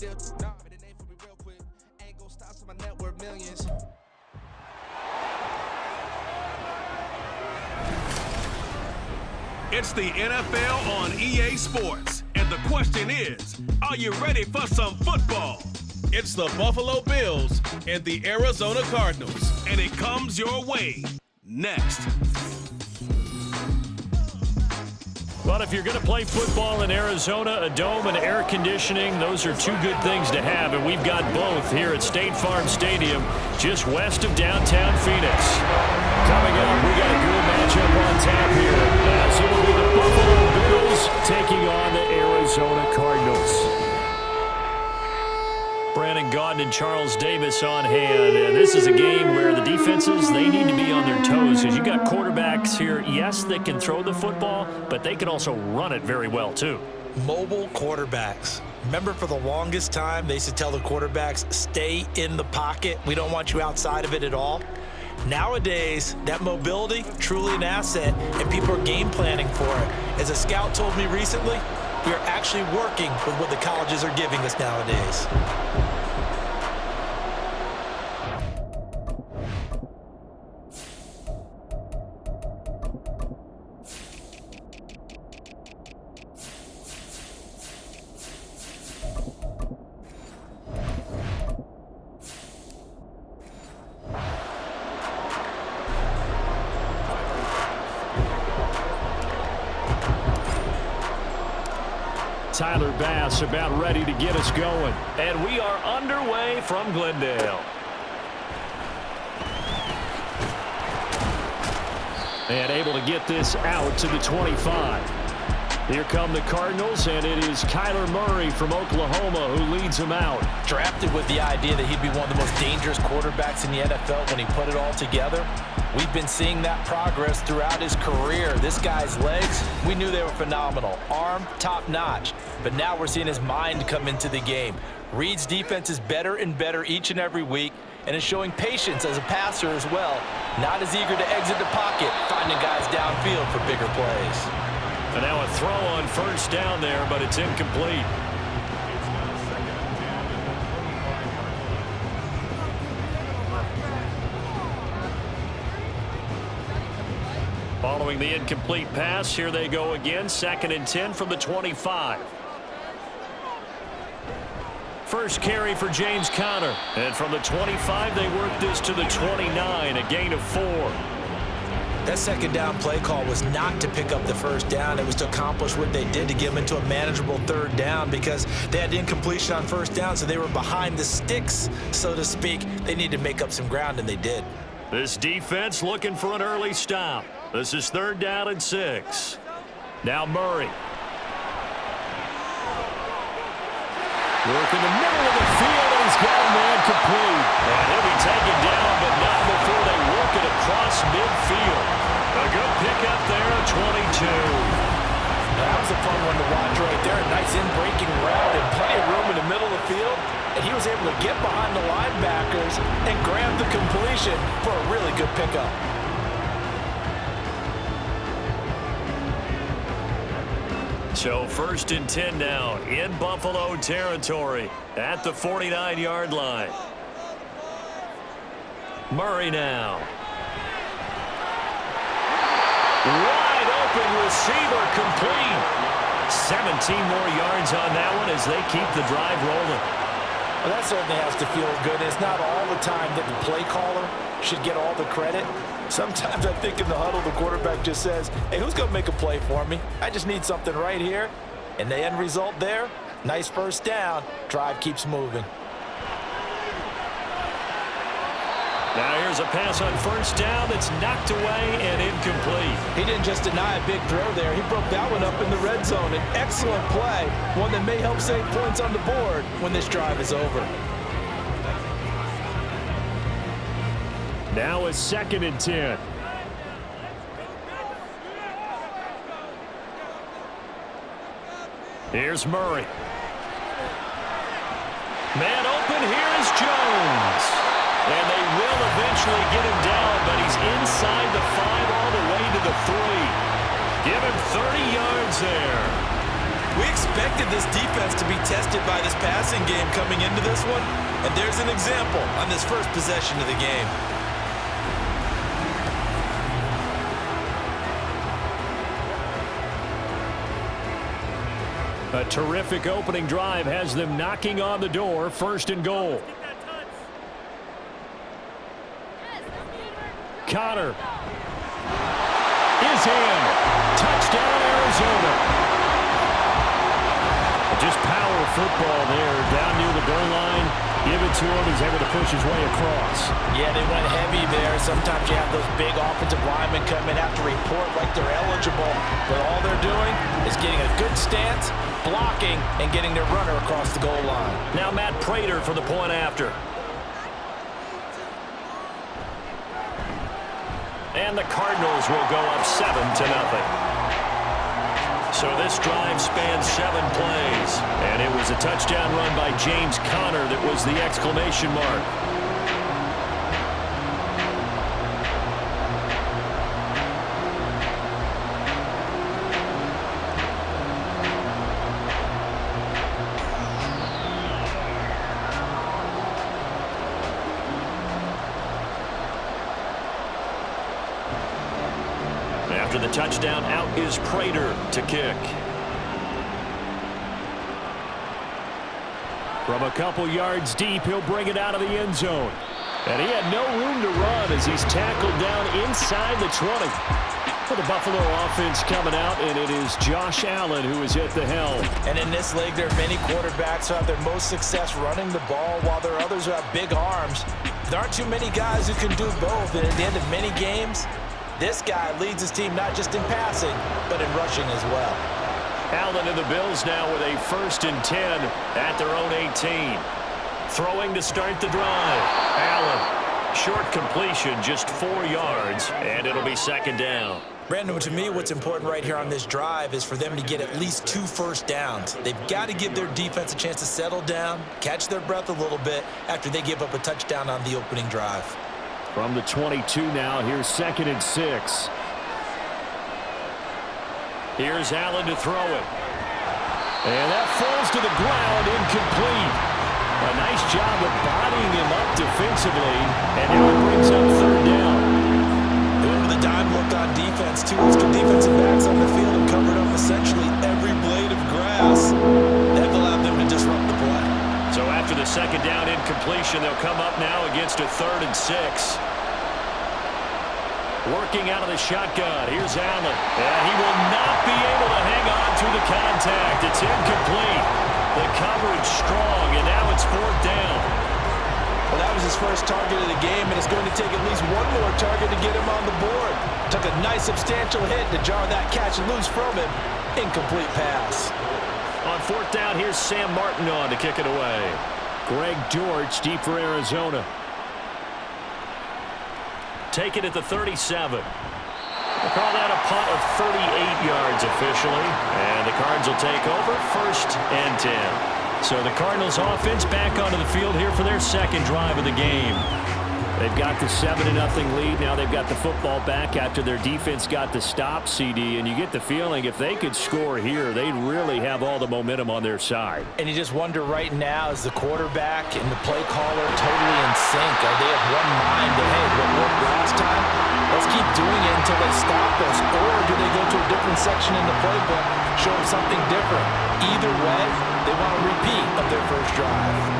It's the NFL on EA Sports, and the question is, are you ready for some football? It's the Buffalo Bills and the Arizona Cardinals, and it comes your way next. But if you're going to play football in Arizona, a dome and air conditioning, those are two good things to have, and we've got both here at State Farm Stadium, just west of downtown Phoenix. Coming up, we got a good matchup on tap here, as it will be the Buffalo Bills taking on the Arizona Cardinals. Brandon Gaudin and Charles Davis on hand, and this is a game where the defenses, they need to be on their toes, because you got quarterbacks here, yes, they can throw the football, but they can also run it very well too. Mobile quarterbacks. Remember, for the longest time, they used to tell the quarterbacks, stay in the pocket. We don't want you outside of it at all. Nowadays, that mobility, truly an asset, and people are game planning for it. As a scout told me recently, we are actually working with what the colleges are giving us nowadays. Tyler Bass about ready to get us going. And we are underway from Glendale. And able to get this out to the 25. Here come the Cardinals, and it is Kyler Murray from Oklahoma who leads them out. Drafted with the idea that he'd be one of the most dangerous quarterbacks in the NFL when he put it all together. We've been seeing that progress throughout his career. This guy's legs, we knew they were phenomenal. Arm, top-notch. But now we're seeing his mind come into the game. Reed's defense is better and better each and every week, and is showing patience as a passer as well. Not as eager to exit the pocket, finding guys downfield for bigger plays. And now a throw on first down there, but it's incomplete. Following the incomplete pass, here they go again. 2nd and 10 from the 25. First carry for James Conner. And from the 25, they work this to the 29, a gain of 4. That second down play call was not to pick up the first down. It was to accomplish what they did, to get them into a manageable third down, because they had incompletion on first down, so they were behind the sticks, so to speak. They needed to make up some ground, and they did. This defense looking for an early stop. This is 3rd down and 6. Now Murray. Work in the middle of the field, and he's got a man complete. And he'll be taken down, but not before they work it across midfield. A good pickup there, 22. That was a fun one to watch right there. A nice in-breaking route and plenty of room in the middle of the field. And he was able to get behind the linebackers and grab the completion for a really good pickup. So 1st and 10 now in Buffalo territory at the 49-yard line. Murray now. Wide open receiver complete. 17 more yards on that one as they keep the drive rolling. Well, that certainly has to feel good. It's not all the time that the play caller should get all the credit. Sometimes I think in the huddle, the quarterback just says, hey, who's going to make a play for me? I just need something right here. And the end result there, nice first down. Drive keeps moving. Now here's a pass on first down that's knocked away and incomplete. He didn't just deny a big throw there. He broke that one up in the red zone. An excellent play, one that may help save points on the board when this drive is over. Now a 2nd and 10. Here's Murray. Man open, here is Jones. And they will eventually get him down, but he's inside the 5 all the way to the 3. Give him 30 yards there. We expected this defense to be tested by this passing game coming into this one, and there's an example on this first possession of the game. A terrific opening drive has them knocking on the door, 1st and goal. Connor is in. Touchdown, Arizona. Just power football there, down near the goal line. Give it to him. He's able to push his way across. Yeah, they went heavy there. Sometimes you have those big offensive linemen come in, have to report like they're eligible. But all they're doing is getting a good stance, blocking, and getting their runner across the goal line. Now Matt Prater for the point after. And the Cardinals will go up 7-0. So this drive spans 7 plays. And it was a touchdown run by James Conner that was the exclamation mark. After the touchdown, out is Prater to kick. From a couple yards deep, he'll bring it out of the end zone. And he had no room to run as he's tackled down inside the 20. For the Buffalo offense coming out, and it is Josh Allen who is at the helm. And in this league, there are many quarterbacks who have their most success running the ball, while there are others who have big arms. There aren't too many guys who can do both, and at the end of many games, this guy leads his team not just in passing, but in rushing as well. Allen and the Bills now with a 1st and 10 at their own 18. Throwing to start the drive. Allen, short completion, just 4 yards, and it'll be 2nd down. Brandon, to me, what's important right here on this drive is for them to get at least 2 first downs. They've got to give their defense a chance to settle down, catch their breath a little bit after they give up a touchdown on the opening drive. From the 22 now, here's 2nd and 6. Here's Allen to throw it. And that falls to the ground, incomplete. A nice job of bodying him up defensively, and now it brings up 3rd down. They went with a dime look on defense. 2 extra defensive backs on the field and covered up essentially every blade of grass. That allowed them to disrupt the play. So after the 2nd down incompletion, they'll come up now against a 3rd and 6. Working out of the shotgun. Here's Allen. And he will not be able to hang on to the contact. It's incomplete. The coverage strong, and now it's 4th down. Well, that was his first target of the game, and it's going to take at least one more target to get him on the board. Took a nice substantial hit to jar that catch loose from him. Incomplete pass. On 4th down, here's Sam Martin on to kick it away. Greg George deep for Arizona. Take it at the 37. We'll call that a punt of 38 yards officially. And the Cards will take over 1st and 10. So the Cardinals offense back onto the field here for their 2nd drive of the game. They've got the 7-0 lead. Now they've got the football back after their defense got the stop, CD. And you get the feeling if they could score here, they'd really have all the momentum on their side. And you just wonder right now, is the quarterback and the play caller totally in sync? Are they of one mind that, hey, what worked last time, let's keep doing it until they stop us? Or do they go to a different section in the playbook, show them something different? Either way, they want a repeat of their first drive.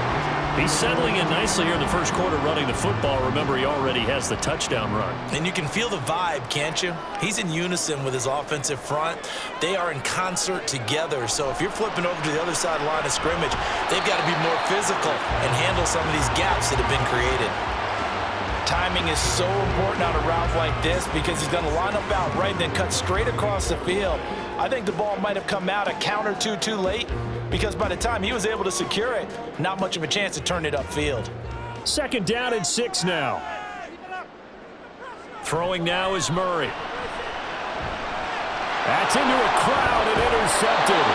He's settling in nicely here in the first quarter running the football. Remember, he already has the touchdown run. And you can feel the vibe, can't you? He's in unison with his offensive front. They are in concert together. So if you're flipping over to the other side of the line of scrimmage, they've got to be more physical and handle some of these gaps that have been created. Timing is so important on a route like this because he's going to line up out right and then cut straight across the field. I think the ball might have come out a count or two too late, because by the time he was able to secure it, not much of a chance to turn it upfield. 2nd down and 6 now. Throwing now is Murray. That's into a crowd and intercepted.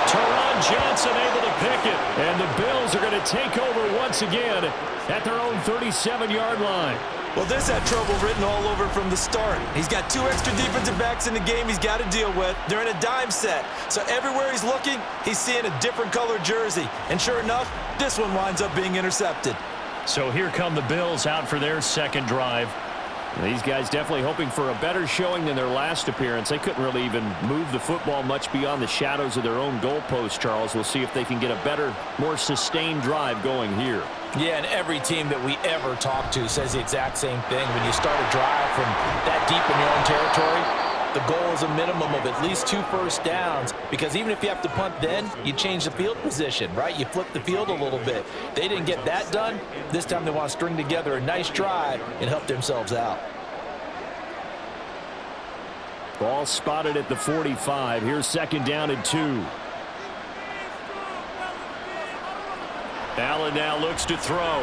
Teron Johnson able to pick it. And the Bills are going to take over once again at their own 37-yard line. Well, this had trouble written all over from the start. He's got 2 extra defensive backs in the game he's got to deal with. They're in a dime set. So everywhere he's looking, he's seeing a different color jersey. And sure enough, this one winds up being intercepted. So here come the Bills out for their second drive. These guys definitely hoping for a better showing than their last appearance. They couldn't really even move the football much beyond the shadows of their own goalpost, Charles. We'll see if they can get a better, more sustained drive going here. Yeah, and every team that we ever talk to says the exact same thing. When you start a drive from that deep in your own territory, the goal is a minimum of at least 2 first downs, because even if you have to punt then, you change the field position, right? You flip the field a little bit. They didn't get that done. This time they want to string together a nice drive and help themselves out. Ball spotted at the 45. Here's second down and 2. Allen now looks to throw.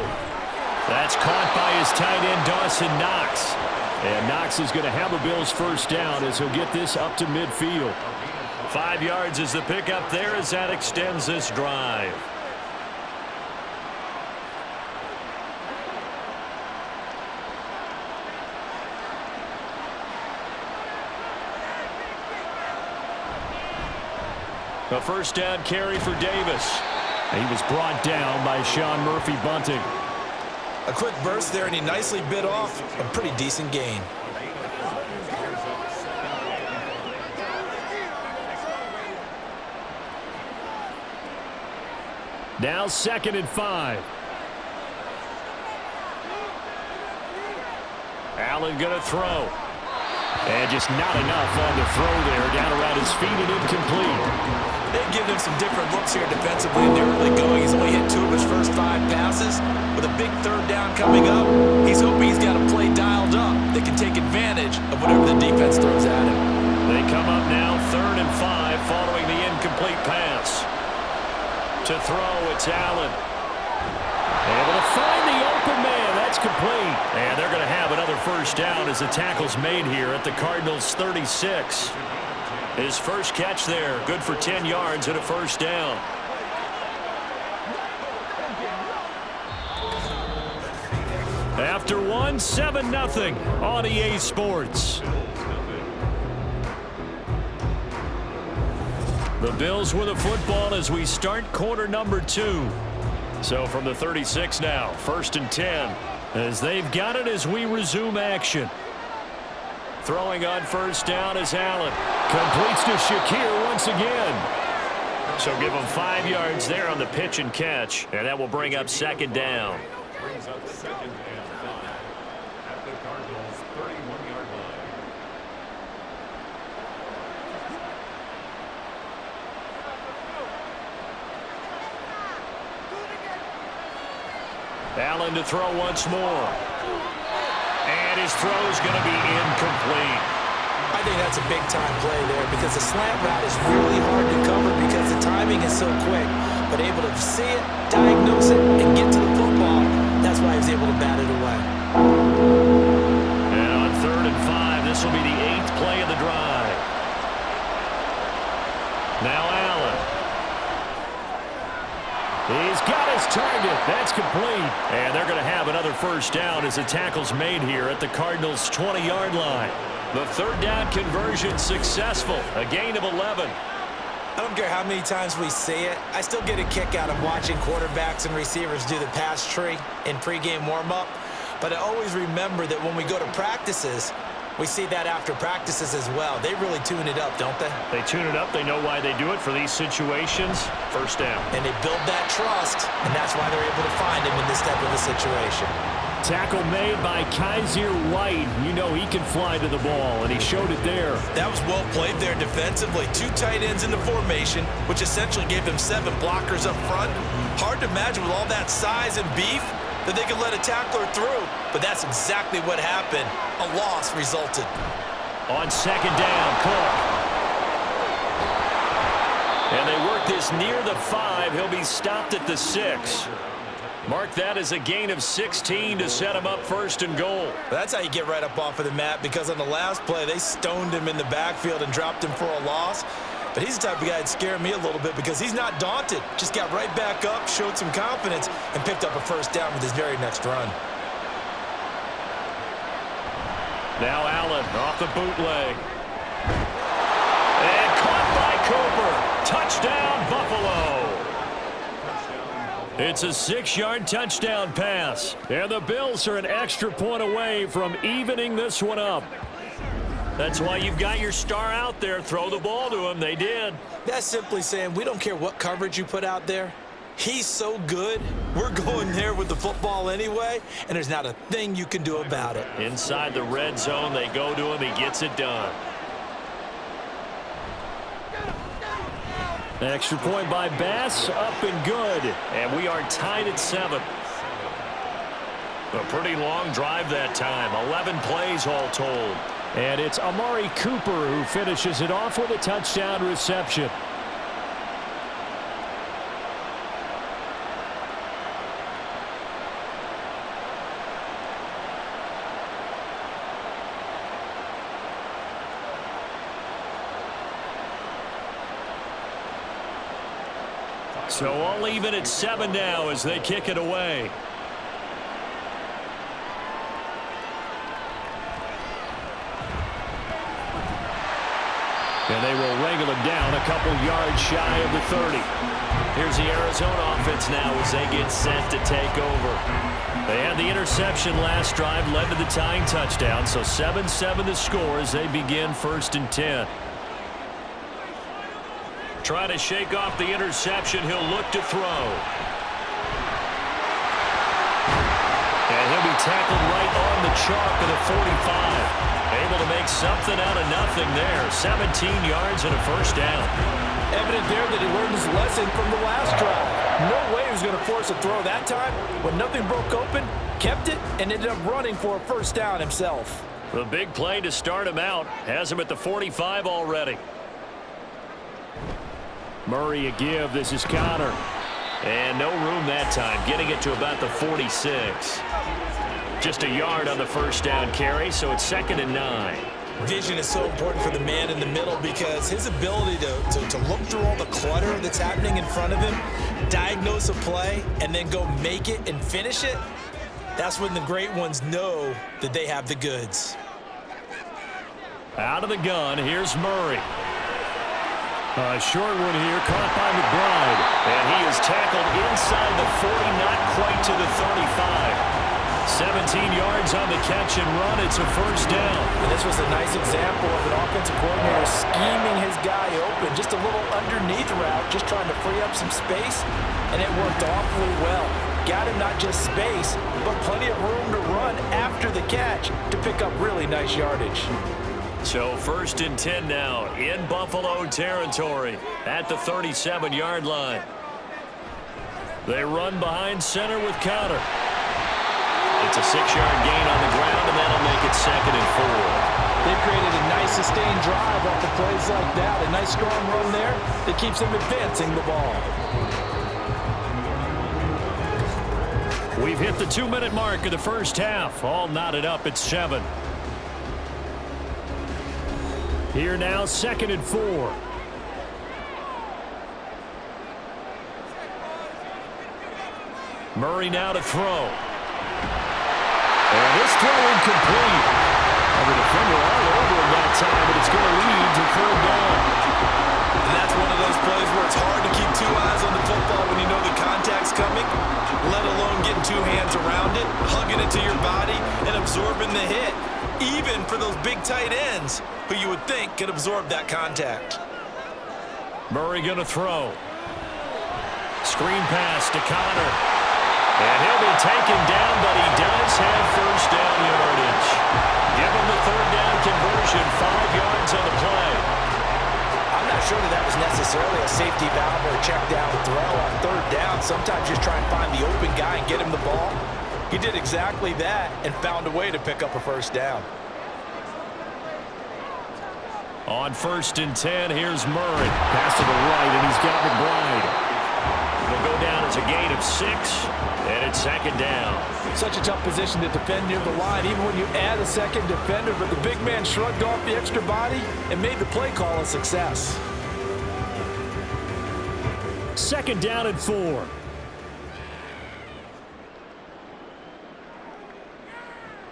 That's caught by his tight end, Dawson Knox. And Knox is going to have a Bills first down as he'll get this up to midfield. 5 yards is the pickup there as that extends this drive. A first down carry for Davis. He was brought down by Sean Murphy-Bunting. A quick burst there, and he nicely bit off a pretty decent gain. Now 2nd and 5. Allen going to throw. And just not enough on the throw there. Down around his feet and incomplete. They've given him some different looks here defensively in the early going. He's only hit 2 of his first 5 passes. With a big third down coming up, he's hoping he's got a play dialed up that can take advantage of whatever the defense throws at him. They come up now 3rd and 5 following the incomplete pass. To throw, it's Allen. Able to find the open man. That's complete. And they're going to have another first down as the tackle's made here at the Cardinals' 36. His first catch there, good for 10 yards and a first down. After 1, 7-0 on EA Sports. The Bills with the football as we start quarter number 2. So from the 36 now, 1st and 10, as they've got it as we resume action. Throwing on first down is Allen. Completes to Shakir once again. So give him 5 yards there on the pitch and catch, and that will bring up 2nd down. Brings up 2nd and 5 at the Cardinals' 31-yard line. Allen to throw once more. And his throw is going to be incomplete. I think that's a big-time play there because the slant route is really hard to cover because the timing is so quick. But able to see it, diagnose it, and get to the football, that's why he's able to bat it away. And on 3rd and 5, this will be the 8th play of the drive. Now Allen. He's got his target. That's complete. And they're going to have another first down as the tackle's made here at the Cardinals' 20-yard line. The 3rd down conversion successful. A gain of 11. I don't care how many times we see it. I still get a kick out of watching quarterbacks and receivers do the pass tree in pregame warm-up. But I always remember that when we go to practices, we see that after practices as well. They really tune it up, don't they? They tune it up. They know why they do it for these situations. First down. And they build that trust, and that's why they're able to find him in this type of a situation. Tackle made by Kaiser White. You know he can fly to the ball, and he showed it there. That was well played there defensively. 2 tight ends in the formation, which essentially gave them 7 blockers up front. Hard to imagine with all that size and beef that they could let a tackler through, but that's exactly what happened. A loss resulted. On 2nd down, Cook. And they work this near the 5. He'll be stopped at the 6. Mark that as a gain of 16 to set him up 1st and goal. That's how you get right up off of the mat, because on the last play, they stoned him in the backfield and dropped him for a loss. But he's the type of guy that scared me a little bit because he's not daunted. Just got right back up, showed some confidence, and picked up a first down with his very next run. Now Allen off the bootleg. And caught by Cooper. Touchdown, Buffalo. It's a 6-yard touchdown pass. And the Bills are an extra point away from evening this one up. That's why you've got your star out there. Throw the ball to him. They did. That's simply saying we don't care what coverage you put out there. He's so good, we're going there with the football anyway, and there's not a thing you can do about it. Inside the red zone, they go to him. He gets it done. Extra point by Bass, up and good. And we are tied at 7. A pretty long drive that time. 11 plays all told. And it's Amari Cooper who finishes it off with a touchdown reception. So all even at 7 now as they kick it away. And they will wrangle him down a couple yards shy of the 30. Here's the Arizona offense now as they get set to take over. They had the interception last drive, led to the tying touchdown. So 7-7 the score as they begin 1st and 10. Trying to shake off the interception. He'll look to throw. And he'll be tackled right on the chalk of the 45. Able to make something out of nothing there. 17 yards and a first down. Evident there that he learned his lesson from the last drive. No way he was going to force a throw that time. When nothing broke open, kept it, and ended up running for a first down himself. The big play to start him out. Has him at the 45 already. Murray a give. This is Connor. And no room that time. Getting it to about the 46. Just a yard on the first down carry, so it's 2nd and 9. Vision is so important for the man in the middle because his ability to look through all the clutter that's happening in front of him, diagnose a play, and then go make it and finish it, that's when the great ones know that they have the goods. Out of the gun, here's Murray. A short one here, caught by McBride. And he is tackled inside the 40, not quite to the 35. 17 yards on the catch and run. It's a first down. And this was a nice example of an offensive coordinator scheming his guy open. Just a little underneath route, just trying to free up some space, and it worked awfully well. Got him not just space, but plenty of room to run after the catch to pick up really nice yardage. So 1st and 10 now in Buffalo territory at the 37-yard line. They run behind center with Connor. It's a 6-yard gain on the ground, and that'll make it 2nd and 4. They've created a nice sustained drive off the plays like that. A nice strong run there that keeps them advancing the ball. We've hit the 2-minute mark of the first half. All knotted up at 7. Here now, 2nd and 4. Murray now to throw. And this throw incomplete. And the defender all over him that time, but it's going to lead to 3rd down. And that's one of those plays where it's hard to keep 2 eyes on the football when you know the contact's coming, let alone getting 2 hands around it, hugging it to your body, and absorbing the hit, even for those big tight ends who you would think could absorb that contact. Murray going to throw. Screen pass to Connor. And he'll be taken down, but he does have first down yardage. Give him the 3rd down conversion, 5 yards on the play. I'm not sure that was necessarily a safety valve or a check down throw on 3rd down. Sometimes just try and find the open guy and get him the ball. He did exactly that and found a way to pick up a first down. On 1st and 10, here's Murray. Pass to the right, and he's got McBride. It'll go down as a gain of 6, and it's 2nd down. Such a tough position to defend near the line, even when you add a second defender, but the big man shrugged off the extra body and made the play call a success. 2nd down and 4.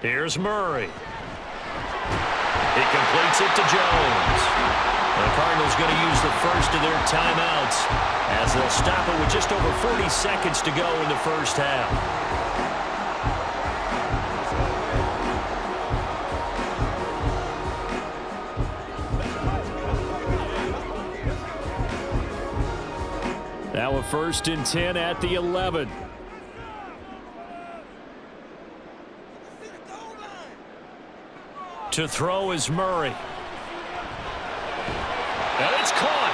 Here's Murray. He completes it to Jones. The Cardinals going to use the first of their timeouts as they'll stop it with just over 40 seconds to go in the first half. Now a 1st and 10 at the 11. To throw is Murray. And it's caught.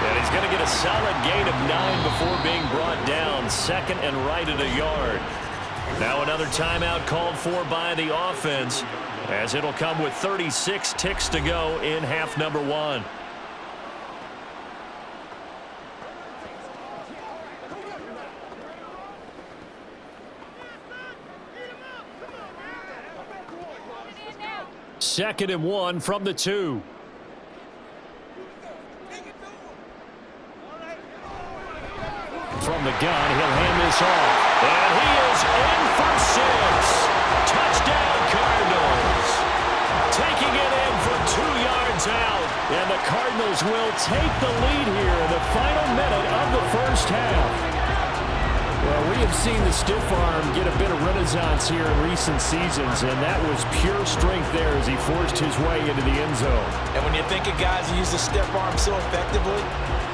And he's going to get a solid gain of 9 before being brought down. 2nd and right at a yard. Now another timeout called for by the offense, as it'll come with 36 ticks to go in half number 1. Second and 1 from the 2. From the gun, he'll hand this off. And he is in for 6. Touchdown, Cardinals. Taking it in from 2 yards out. And the Cardinals will take the lead here in the final minute of the first half. Well, we have seen the stiff arm get a bit of renaissance here in recent seasons, and that was pure strength there as he forced his way into the end zone. And when you think of guys who use the stiff arm so effectively,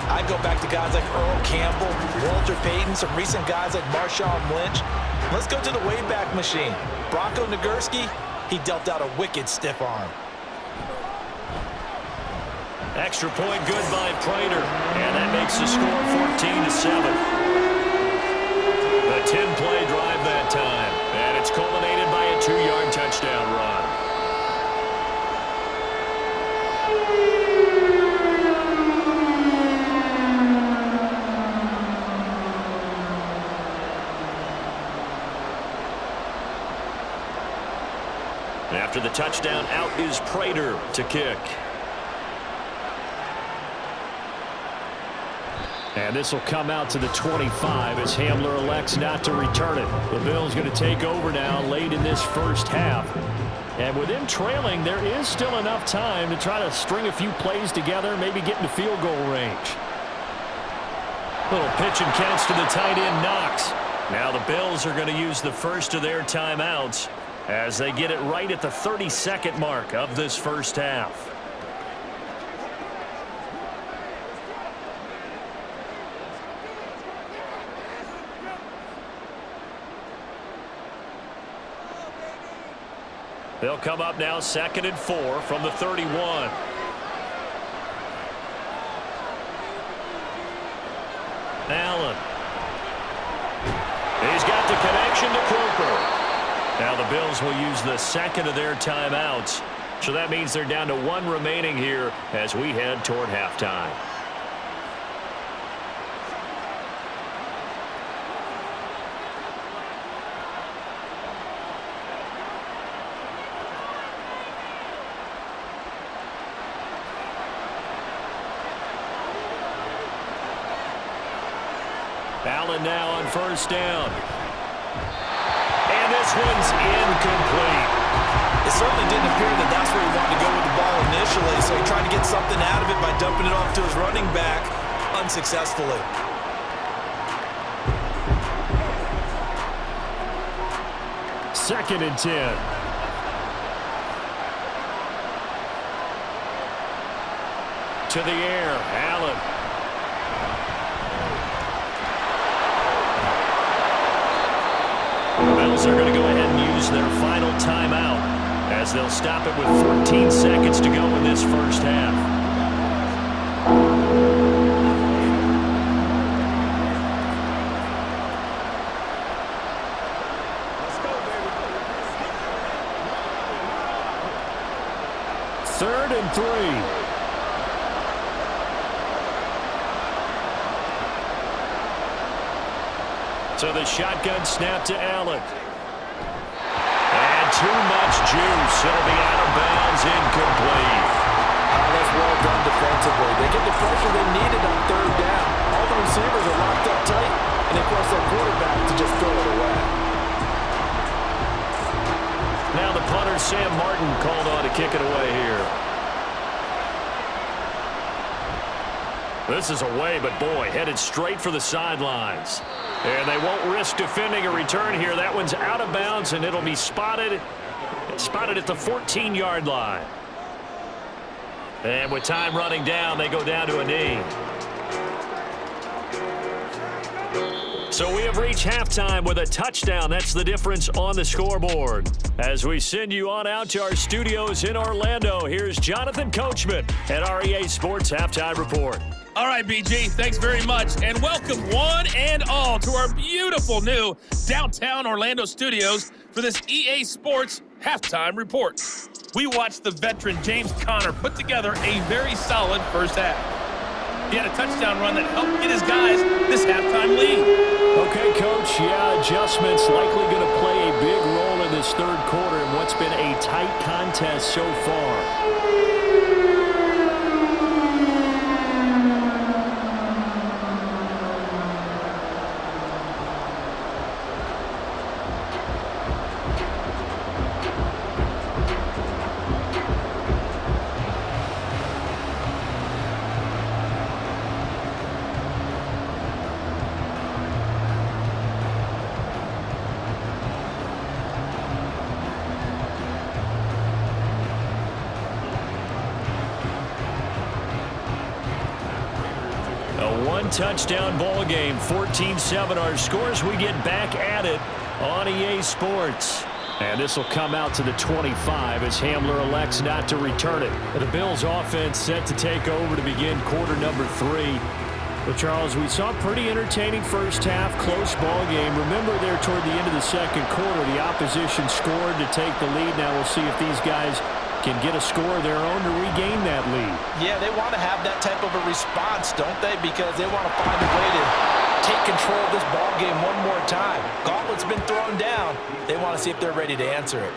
I go back to guys like Earl Campbell, Walter Payton, some recent guys like Marshawn Lynch. Let's go to the Wayback Machine. Bronco Nagurski, he dealt out a wicked stiff arm. Extra point good by Prater, and that makes the score 14-7. A 10-play drive that time, and it's culminated by a 2-yard touchdown run. After the touchdown, out is Prater to kick. And this will come out to the 25 as Hamler elects not to return it. The Bills going to take over now late in this first half. And with them trailing, there is still enough time to try to string a few plays together, maybe get into field goal range. Little pitch and catch to the tight end, Knox. Now the Bills are going to use the first of their timeouts as they get it right at the 30-second mark of this first half. They'll come up now 2nd and 4 from the 31. Allen. He's got the connection to Cooper. Now the Bills will use the 2nd of their timeouts. So that means they're down to 1 remaining here as we head toward halftime. Allen now on 1st down. And this one's incomplete. It certainly didn't appear that that's where he wanted to go with the ball initially, so he tried to get something out of it by dumping it off to his running back unsuccessfully. Second and 10. To the air, Allen. The Bills are going to go ahead and use their final timeout as they'll stop it with 14 seconds to go in this first half. Let's go, baby. 3rd and 3. So the shotgun snap to Allen. And too much juice. It'll be out of bounds, incomplete. That's well done defensively. They get the pressure they needed on 3rd down. All the receivers are locked up tight, and they force their quarterback to just throw it away. Now the punter's Sam Martin called on to kick it away here. This is away, but boy, headed straight for the sidelines. And they won't risk defending a return here. That one's out of bounds, and it'll be spotted at the 14-yard line. And with time running down, they go down to a knee. So we have reached halftime with a touchdown. That's the difference on the scoreboard. As we send you on out to our studios in Orlando, here's Jonathan Coachman at our EA Sports Halftime Report. All right, BG, thanks very much, and welcome one and all to our beautiful new downtown Orlando studios for this EA Sports Halftime Report. We watched the veteran James Conner put together a very solid first half. He had a touchdown run that helped get his guys this halftime lead. Okay, Coach, yeah, adjustments likely going to play a big role in this third quarter in what's been a tight contest so far. Touchdown ball game, 14-7 our scores. We get back at it on EA Sports. And this will come out to the 25 as Hamler elects not to return it. The Bills offense set to take over to begin quarter number 3. But Charles, we saw a pretty entertaining first half, close ball game. Remember there toward the end of the second quarter, the opposition scored to take the lead. Now we'll see if these guys can get a score of their own to regain that lead. Yeah, they want to have that type of a response, don't they? Because they want to find a way to take control of this ball game one more time. Gauntlet's been thrown down. They want to see if they're ready to answer it.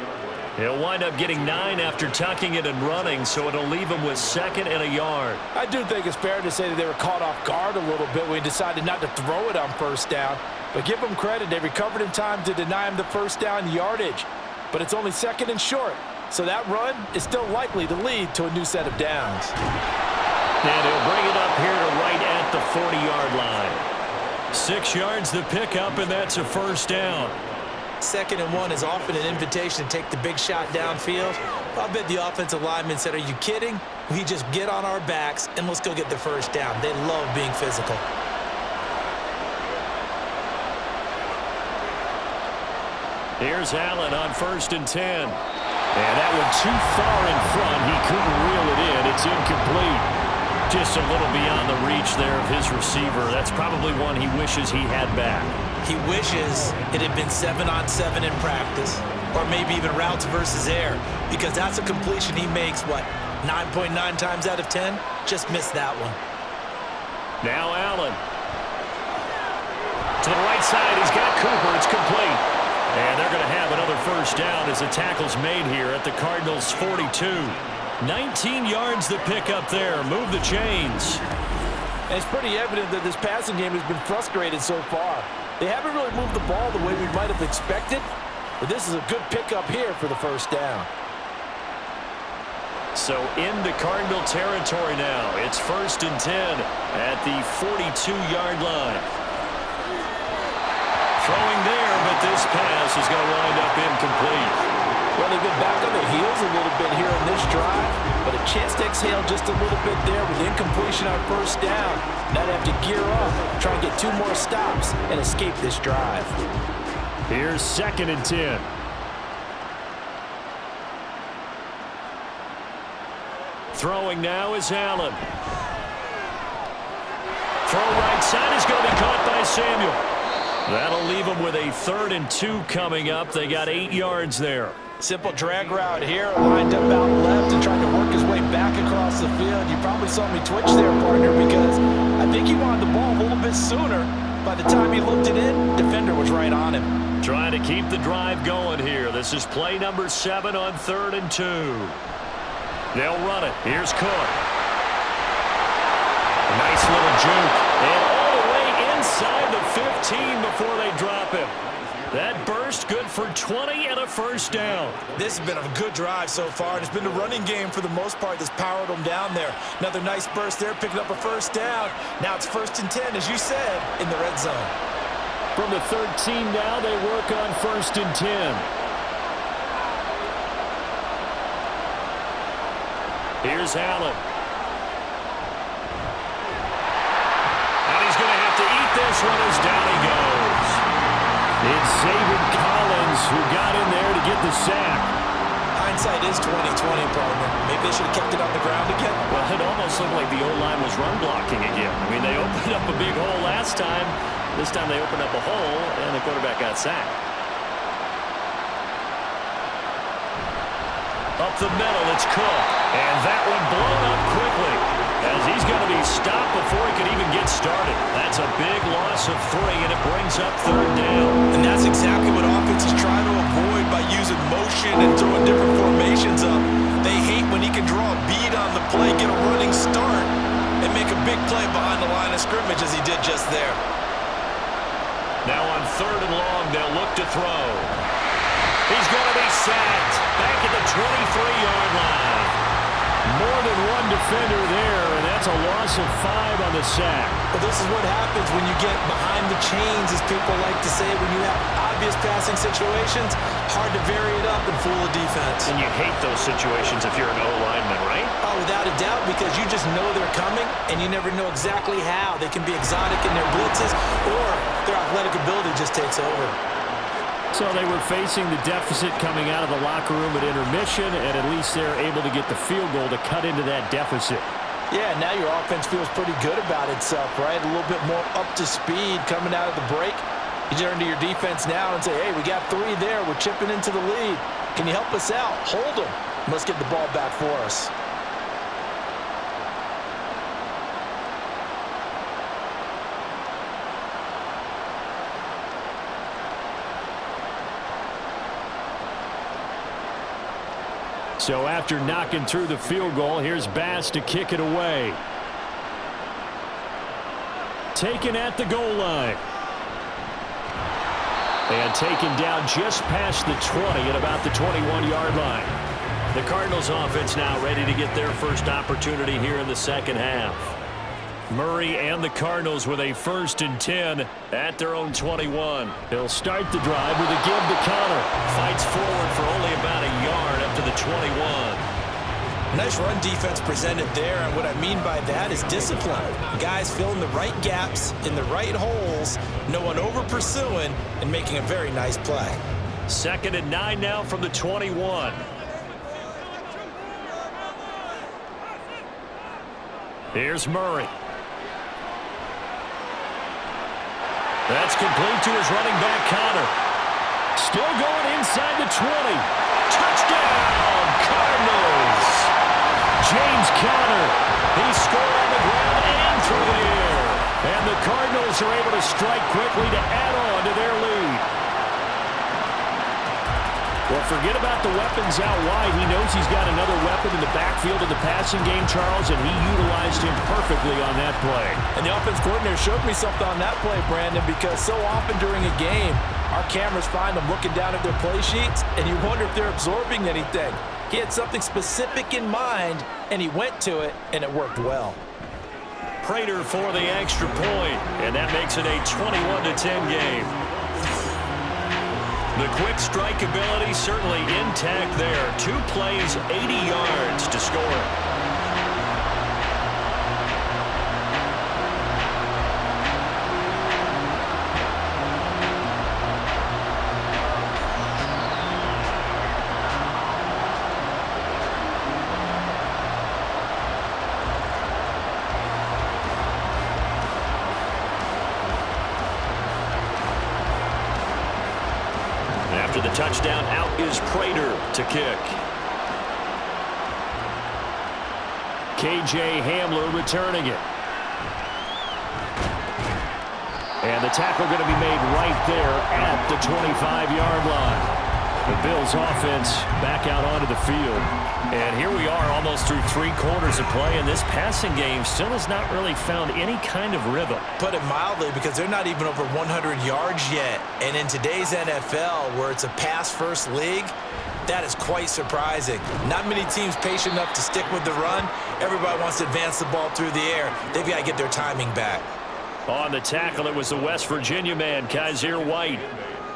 He'll wind up getting 9 after tucking it and running, so it'll leave him with 2nd and a yard. I do think it's fair to say that they were caught off guard a little bit when he decided not to throw it on first down. But give them credit. They recovered in time to deny him the first down yardage. But it's only 2nd and short. So that run is still likely to lead to a new set of downs. And he'll bring it up here to right at the 40-yard line. 6 yards the pickup, and that's a first down. 2nd and 1 is often an invitation to take the big shot downfield. I bet the offensive lineman said, "Are you kidding? We just get on our backs and let's go get the first down." They love being physical. Here's Allen on 1st and 10. And that one too far in front. He couldn't reel it in. It's incomplete. Just a little beyond the reach there of his receiver. That's probably one he wishes he had back. He wishes it had been 7-on-7 in practice, or maybe even routes versus air, because that's a completion he makes, 9.9 times out of 10? Just missed that one. Now Allen. To the right side, he's got Cooper. It's complete. And they're going to have another first down as the tackle's made here at the Cardinals' 42. 19 yards the pick up there. Move the chains. And it's pretty evident that this passing game has been frustrated so far. They haven't really moved the ball the way we might have expected, but this is a good pickup here for the first down. So into Cardinal territory now. It's 1st and 10 at the 42-yard line. Throwing there, but this pass is going to wind up incomplete. Well, they've been back on their heels a little bit here on this drive, but a chance to exhale just a little bit there with incompletion on first down. Now they have to gear up, try and get 2 more stops, and escape this drive. Here's 2nd and 10. Throwing now is Allen. Throw right side is going to be caught by Samuel. That'll leave them with a 3rd and 2 coming up. They got 8 yards there. Simple drag route here, lined up out left and trying to work his way back across the field. You probably saw me twitch there, partner, because I think he wanted the ball a little bit sooner. By the time he looked it in, defender was right on him. Trying to keep the drive going here. This is play number 7 on 3rd and 2. They'll run it. Here's Cook. A nice little juke. And all the way inside the 15 before they drop him. That burst good for 20 and a first down. This has been a good drive so far, and it's been the running game for the most part that's powered them down there. Another nice burst there, picking up a first down. Now it's 1st and 10, as you said, in the red zone. From the 13 now, they work on 1st and 10. Here's Allen. And he's going to have to eat this one as down he goes. It's Zaven Collins who got in there to get the sack. Hindsight is 20/20, partner. Maybe they should have kept it on the ground again. Well, it almost looked like the O-line was run blocking again. I mean, they opened up a big hole last time. This time they opened up a hole, and the quarterback got sacked. Up the middle, it's Cook. And that one blown up quickly as he's going to be stopped before he could even get started. That's a big loss of 3, and it brings up 3rd down. And that's exactly what offenses try to avoid by using motion and throwing different formations up. They hate when he can draw a bead on the play, get a running start, and make a big play behind the line of scrimmage as he did just there. Now on 3rd and long, they'll look to throw. He's going to be sacked back at the 23-yard line. More than one defender there, and that's a loss of 5 on the sack. Well, this is what happens when you get behind the chains, as people like to say, when you have obvious passing situations. Hard to vary it up and fool the defense. And you hate those situations if you're an O-lineman, right? Oh, without a doubt, because you just know they're coming, and you never know exactly how. They can be exotic in their blitzes, or their athletic ability just takes over. So they were facing the deficit coming out of the locker room at intermission, and at least they're able to get the field goal to cut into that deficit. Yeah, now your offense feels pretty good about itself, right? A little bit more up to speed coming out of the break. You turn to your defense now and say, hey, we got 3 there. We're chipping into the lead. Can you help us out? Hold them. Let's get the ball back for us. So after knocking through the field goal, here's Bass to kick it away. Taken at the goal line. And taken down just past the 20 at about the 21-yard line. The Cardinals offense now ready to get their first opportunity here in the second half. Murray and the Cardinals with a 1st and 10 at their own 21. He'll start the drive with a give to Connor. Fights forward for only about a yard up to the 21. Nice run defense presented there, and what I mean by that is discipline. Guys filling the right gaps in the right holes, no one over-pursuing, and making a very nice play. 2nd and 9 now from the 21. Here's Murray. That's complete to his running back, Connor. Still going inside the 20. Touchdown, Cardinals. James Conner. He scored on the ground and through the air. And the Cardinals are able to strike quickly to add on to their lead. Well, forget about the weapons out wide. He knows he's got another weapon in the backfield in the passing game, Charles, and he utilized him perfectly on that play. And the offense coordinator showed me something on that play, Brandon, because so often during a game, our cameras find them looking down at their play sheets, and you wonder if they're absorbing anything. He had something specific in mind, and he went to it, and it worked well. Prater for the extra point, and that makes it a 21-10 game. The quick strike ability certainly intact there. 2 plays, 80 yards to score. After the touchdown, out is Prater to kick. KJ Hamler returning it. And the tackle going to be made right there at the 25-yard line. The Bills offense back out onto the field. And here we are almost through 3 quarters of play, and this passing game still has not really found any kind of rhythm. Put it mildly, because they're not even over 100 yards yet. And in today's NFL, where it's a pass-first league, that is quite surprising. Not many teams patient enough to stick with the run. Everybody wants to advance the ball through the air. They've got to get their timing back. On the tackle, it was the West Virginia man, Kaiser White.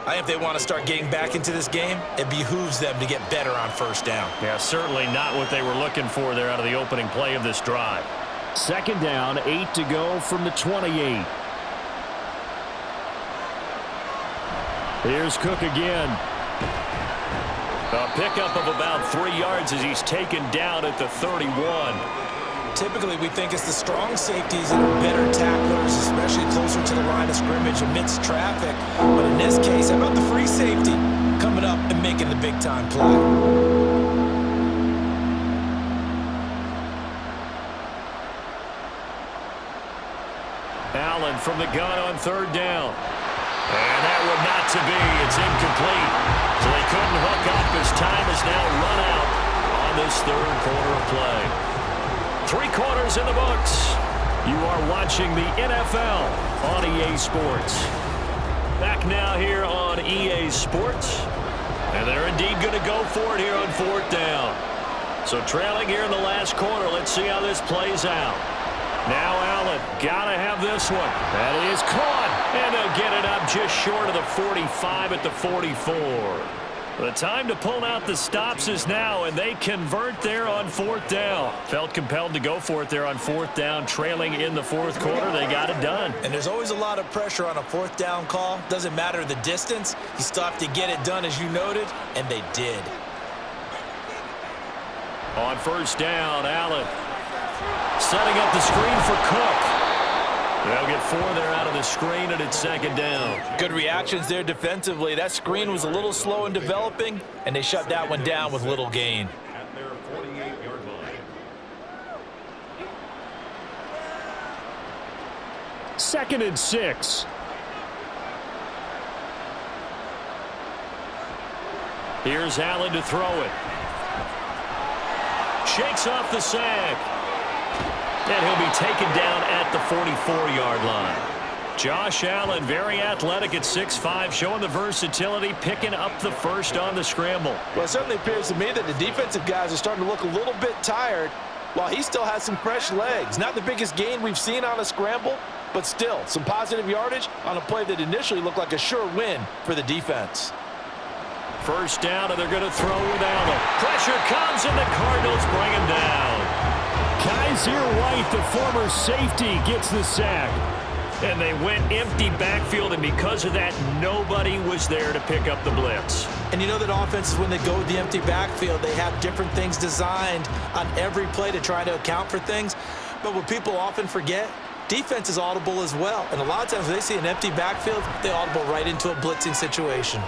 I think if they want to start getting back into this game, it behooves them to get better on first down. Yeah, certainly not what they were looking for there out of the opening play of this drive. 2nd down, 8 to go from the 28. Here's Cook again. A pickup of about 3 yards as he's taken down at the 31. Typically, we think it's the strong safeties that are better tacklers, especially closer to the line of scrimmage amidst traffic. But in this case, how about the free safety coming up and making the big-time play? Allen from the gun on 3rd down. And that would not to be. It's incomplete. So they couldn't hook up as time is now run out on this 3rd quarter of play. 3 quarters in the books. You are watching the NFL on EA Sports. Back now here on EA Sports. And they're indeed going to go for it here on 4th down. So trailing here in the last quarter. Let's see how this plays out. Now Allen, gotta have this one. That is caught, and they'll get it up just short of the 45 at the 44. The time to pull out the stops is now, and they convert there on 4th down. Felt compelled to go for it there on 4th down, trailing in the 4th quarter. They got it done. And there's always a lot of pressure on a 4th down call. Doesn't matter the distance. You still have to get it done, as you noted, and they did. On 1st down, Allen setting up the screen for Cook. They'll get 4 there out of the screen, and it's 2nd down. Good reactions there defensively. That screen was a little slow in developing, and they shut that one down with little gain. At their 48-yard line. 2nd and 6. Here's Allen to throw it. Shakes off the sack. And he'll be taken down at the 44-yard line. Josh Allen, very athletic at 6'5", showing the versatility, picking up the first on the scramble. Well, it certainly appears to me that the defensive guys are starting to look a little bit tired, while he still has some fresh legs. Not the biggest gain we've seen on a scramble, but still some positive yardage on a play that initially looked like a sure win for the defense. 1st down, and they're going to throw with Allen. Pressure comes, and the Cardinals bring him down. Kaiser White, the former safety, gets the sack. And they went empty backfield, and because of that, nobody was there to pick up the blitz. And you know that offenses, when they go with the empty backfield, they have different things designed on every play to try to account for things. But what people often forget, defense is audible as well. And a lot of times when they see an empty backfield, they audible right into a blitzing situation.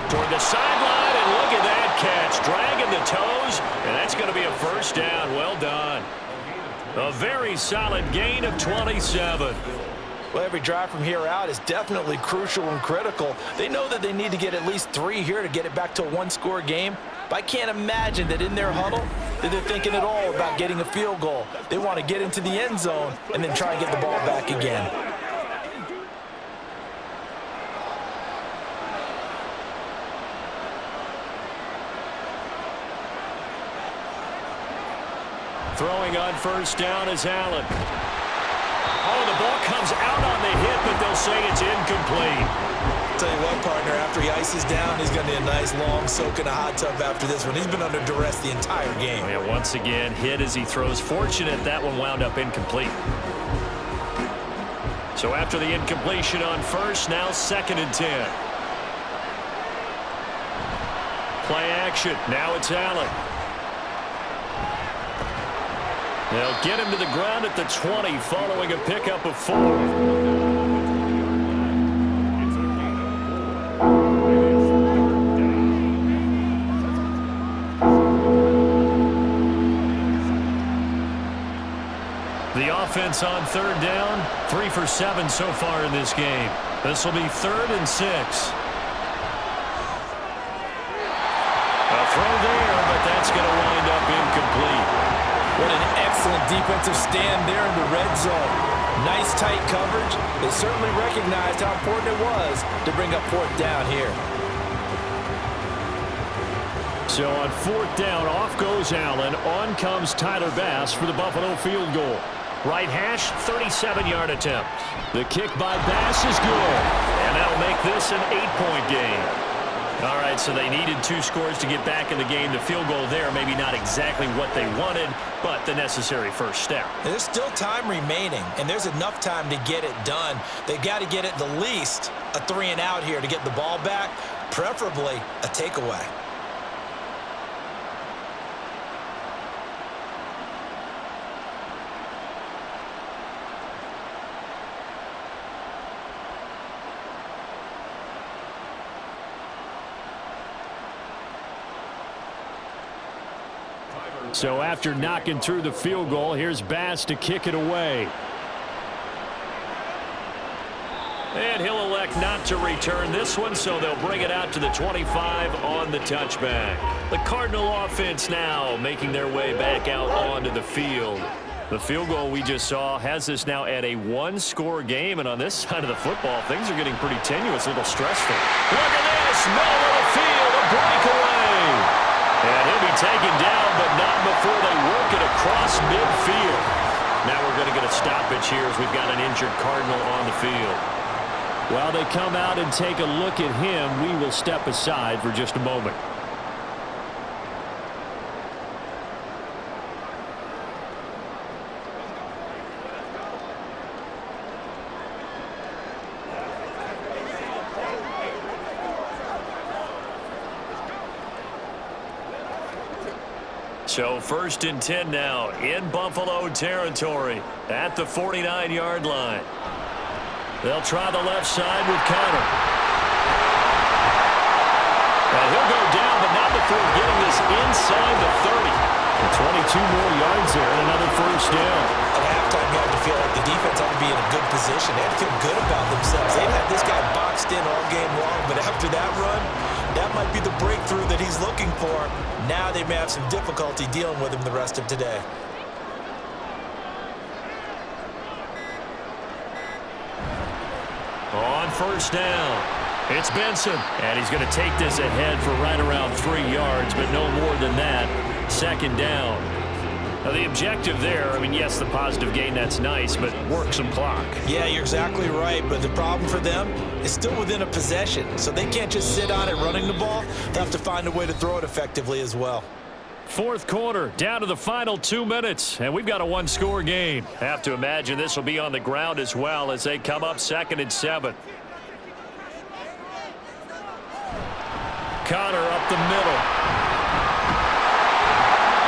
Toward the sideline, and look at that catch. Dragging the toes, and that's going to be a 1st down. Well done. A very solid gain of 27. Well, every drive from here out is definitely crucial and critical. They know that they need to get at least 3 here to get it back to a 1-score game. But I can't imagine that in their huddle that they're thinking at all about getting a field goal. They want to get into the end zone and then try and get the ball back again. Throwing on 1st down is Allen. Oh, the ball comes out on the hit, but they'll say it's incomplete. Tell you what, partner, after he ices down, he's going to need a nice long soak in a hot tub after this one. He's been under duress the entire game. Yeah, once again, hit as he throws. Fortunate that one wound up incomplete. So after the incompletion on 1st, now 2nd and 10. Play action. Now it's Allen. They'll get him to the ground at the 20 following a pickup of 4. The offense on 3rd down, 3 for 7 so far in this game. This will be 3rd and 6. defensive stand there in the red zone. Nice tight coverage. They certainly recognized how important it was to bring up fourth down here. So on fourth down, off goes Allen. On comes Tyler Bass for the Buffalo field goal. Right hash, 37-yard attempt. The kick by Bass is good. And that'll make this an 8-point game. All right, so they needed 2 scores to get back in the game. The field goal there, maybe not exactly what they wanted, but the necessary first step. There's still time remaining, and there's enough time to get it done. They've got to get at the least a 3-and-out here to get the ball back, preferably a takeaway. So after knocking through the field goal, here's Bass to kick it away. And he'll elect not to return this one, so they'll bring it out to the 25 on the touchback. The Cardinal offense now making their way back out onto the field. The field goal we just saw has us now at a 1-score game, and on this side of the football, things are getting pretty tenuous, a little stressful. Look at this, middle of the field, a breakaway. And he'll be taken down, but not before they work it across midfield. Now we're going to get a stoppage here as we've got an injured Cardinal on the field. While they come out and take a look at him, we will step aside for just a moment. So 1st and 10 now in Buffalo territory at the 49-yard line. They'll try the left side with Connor. And he'll go down, but not before getting this inside the 30. And 22 more yards there and another first down. At halftime, you have to feel like the defense ought to be in a good position. They have to feel good about themselves. They've had this guy boxed in all game long, but after that run, that might be the breakthrough that he's looking for. Now they may have some difficulty dealing with him the rest of today. On first down, it's Benson. And he's going to take this ahead for right around 3 yards, but no more than that. 2nd down. Now the objective there, I mean, yes, the positive gain, that's nice, but work some clock. Yeah, you're exactly right, but the problem for them is still within a possession, so they can't just sit on it running the ball. They'll have to find a way to throw it effectively as well. 4th quarter, down to the final 2 minutes, and we've got a 1-score game. Have to imagine this will be on the ground as well as they come up 2nd and 7. Connor up the middle.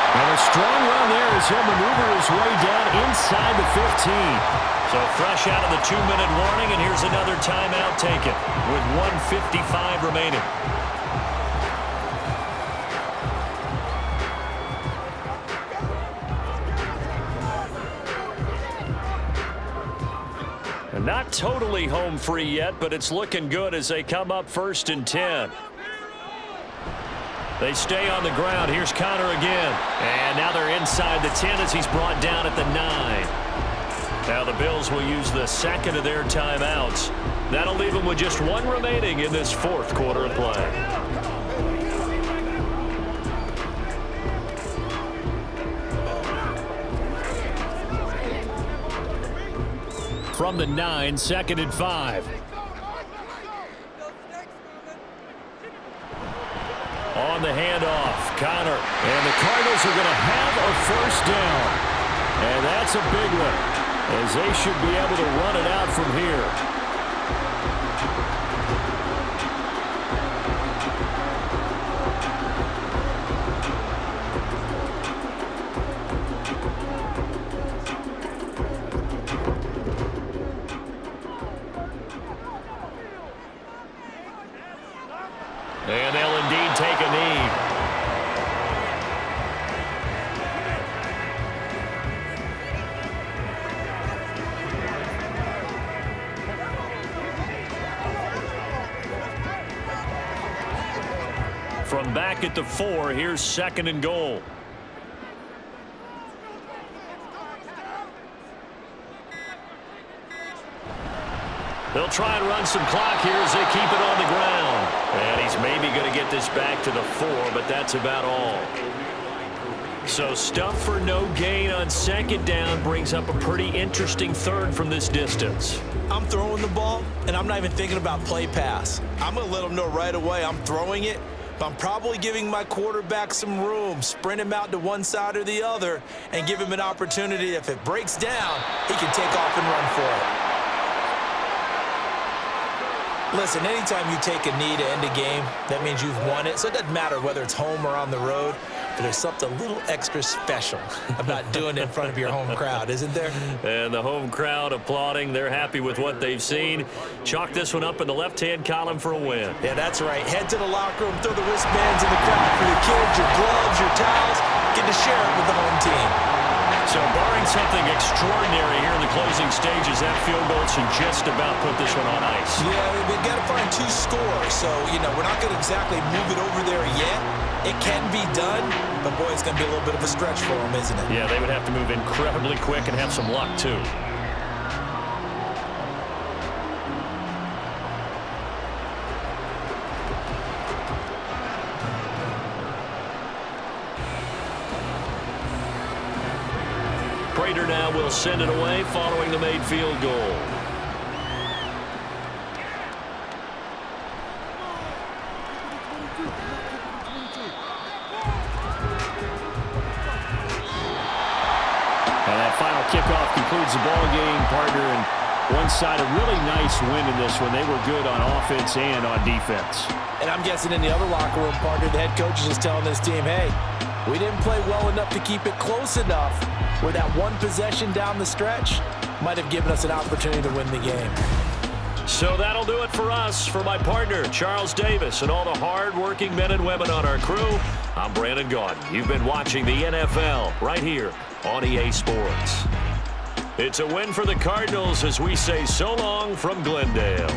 And a strong run there as he'll maneuver his way down inside the 15. So fresh out of the 2-minute warning, and here's another timeout taken with 1:55 remaining. And not totally home free yet, but it's looking good as they come up 1st and 10. They stay on the ground. Here's Connor again. And now they're inside the 10 as he's brought down at the 9. Now the Bills will use the 2nd of their timeouts. That'll leave them with just 1 remaining in this 4th quarter of play. From the 9, 2nd and 5. On the handoff, Connor. And the Cardinals are going to have a first down. And that's a big one, as they should be able to run it out from here. And they'll indeed take a knee. From back at the 4, here's 2nd and goal. They'll try and run some clock here as they keep it on the ground. And he's maybe going to get this back to the 4, but that's about all. So stuff for no gain on second down brings up a pretty interesting third from this distance. I'm throwing the ball, and I'm not even thinking about play pass. I'm going to let them know right away I'm throwing it, but I'm probably giving my quarterback some room, sprint him out to one side or the other, and give him an opportunity. If it breaks down, he can take off and run for it. Listen, anytime you take a knee to end a game, that means you've won it. So it doesn't matter whether it's home or on the road, but there's something a little extra special about doing it in front of your home crowd, isn't there? And the home crowd applauding. They're happy with what they've seen. Chalk this one up in the left-hand column for a win. Yeah, that's right. Head to the locker room, throw the wristbands in the crowd for your kids, your gloves, your towels. Get to share it with the home team. So barring something extraordinary here in the closing stages, that field goal should just about put this one on ice. Yeah, we've got to find 2 scores. So, we're not going to exactly move it over there yet. It can be done, but, boy, it's going to be a little bit of a stretch for them, isn't it? Yeah, they would have to move incredibly quick and have some luck, too. Prater now will send it away following the made field goal. And that final kickoff concludes the ball game, partner. And one side, a really nice win in this one. They were good on offense and on defense. And I'm guessing in the other locker room, partner, the head coach is just telling this team, hey, we didn't play well enough to keep it close enough where that one possession down the stretch might have given us an opportunity to win the game. So that'll do it for us. For my partner, Charles Davis, and all the hard-working men and women on our crew, I'm Brandon Gaudin. You've been watching the NFL right here on EA Sports. It's a win for the Cardinals as we say so long from Glendale.